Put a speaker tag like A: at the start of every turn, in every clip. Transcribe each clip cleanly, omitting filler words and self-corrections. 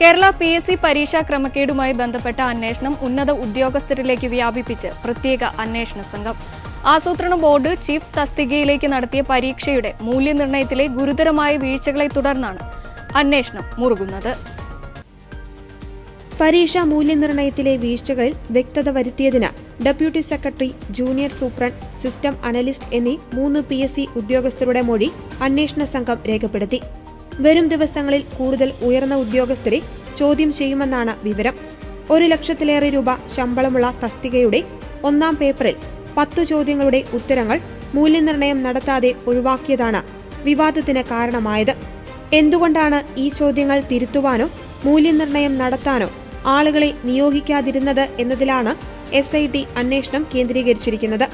A: Kerala PSC പരീക്ഷാ ക്രമക്കേടുമായി ബന്ധപ്പെട്ട അന്വേഷണം ഉന്നത ഉദ്യോഗസ്ഥരിലേക്ക് വ്യാപിപ്പിച്ച് പ്രത്യേക അന്വേഷണ സംഘം. ആസൂത്രണ ബോർഡ് ചീഫ് തസ്തികയിലേക്ക് നടത്തിയ പരീക്ഷയുടെ മൂല്യനിർണ്ണയത്തിലെ ഗുരുതരമായ വീഴ്ചകളെ തുടർന്നാണ് അന്വേഷണം മുറുകുന്നത്.
B: പരീക്ഷാ മൂല്യനിർണ്ണയത്തിലെ വീഴ്ചകളിൽ വ്യക്തത വരുത്തിയതിന് deputy secretary, junior superintendent, system analyst എന്നീ 3 PSC ഉദ്യോഗസ്ഥരുടെ മൊഴി അന്വേഷണ സംഘം രേഖപ്പെടുത്തി. വരും ദിവസങ്ങളിൽ കൂടുതൽ ഉയർന്ന ഉദ്യോഗസ്ഥരെ ചോദ്യം ചെയ്യുമെന്നാണ് വിവരം. 1 ലക്ഷത്തിലേറെ രൂപ ശമ്പളമുള്ള തസ്തികയുടെ 1ാം പേപ്പറിൽ 10 ചോദ്യങ്ങളുടെ ഉത്തരങ്ങൾ മൂല്യനിർണ്ണയം നടത്താതെ ഒഴിവാക്കിയതാണ് വിവാദത്തിന് കാരണമായത്. എന്തുകൊണ്ടാണ് ഈ ചോദ്യങ്ങൾ തിരുത്തുവാനോ മൂല്യനിർണ്ണയം നടത്താനോ ആളുകളെ നിയോഗിക്കാതിരുന്നത് എന്നതിലാണ് SIT അന്വേഷണം കേന്ദ്രീകരിച്ചിരിക്കുന്നത്.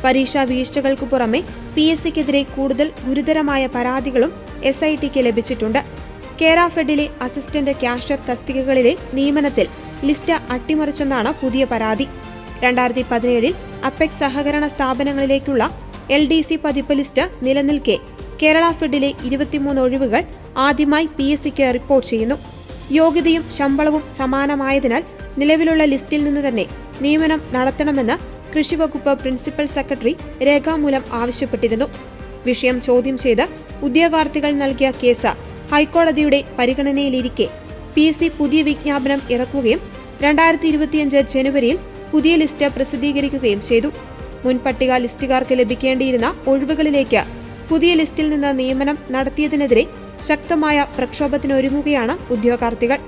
B: പരീക്ഷാ വീഴ്ചകൾക്കു പുറമെ PSCക്കെതിരെ കൂടുതൽ ഗുരുതരമായ പരാതികളും SITക്ക് ലഭിച്ചിട്ടുണ്ട്. കേരഫെഡിലെ അസിസ്റ്റന്റ് ക്യാഷ്യർ തസ്തികകളിലെ നിയമനത്തിൽ ലിസ്റ്റ് അട്ടിമറിച്ചെന്നാണ് പുതിയ പരാതി. 2017 അപ്പെക്സ് സഹകരണ സ്ഥാപനങ്ങളിലേക്കുള്ള LDC പതിപ്പ് ലിസ്റ്റ് നിലനിൽക്കെ കേരളഫെഡിലെ 23 ഒഴിവുകൾ ആദ്യമായി PSCക്ക് റിപ്പോർട്ട് ചെയ്യുന്നു. യോഗ്യതയും ശമ്പളവും സമാനമായതിനാൽ നിലവിലുള്ള ലിസ്റ്റിൽ നിന്ന് തന്നെ നിയമനം നടത്തണമെന്ന് കൃഷിവകുപ്പ് പ്രിൻസിപ്പൽ സെക്രട്ടറി രേഖാമൂലം ആവശ്യപ്പെട്ടിരുന്നു. വിഷയം ചോദ്യം ചെയ്ത് ഉദ്യോഗാർത്ഥികൾ നൽകിയ കേസ് ഹൈക്കോടതിയുടെ പരിഗണനയിലിരിക്കെ PSC പുതിയ വിജ്ഞാപനം ഇറക്കുകയും 2025 ജനുവരിയിൽ പുതിയ ലിസ്റ്റ് പ്രസിദ്ധീകരിക്കുകയും ചെയ്തു. മുൻപട്ടിക ലിസ്റ്റുകാർക്ക് ലഭിക്കേണ്ടിയിരുന്ന ഒഴിവുകളിലേക്ക് പുതിയ ലിസ്റ്റിൽ നിന്ന് നിയമനം നടത്തിയതിനെതിരെ ശക്തമായ പ്രക്ഷോഭത്തിനൊരുങ്ങുകയാണ് ഉദ്യോഗാർത്ഥികൾ.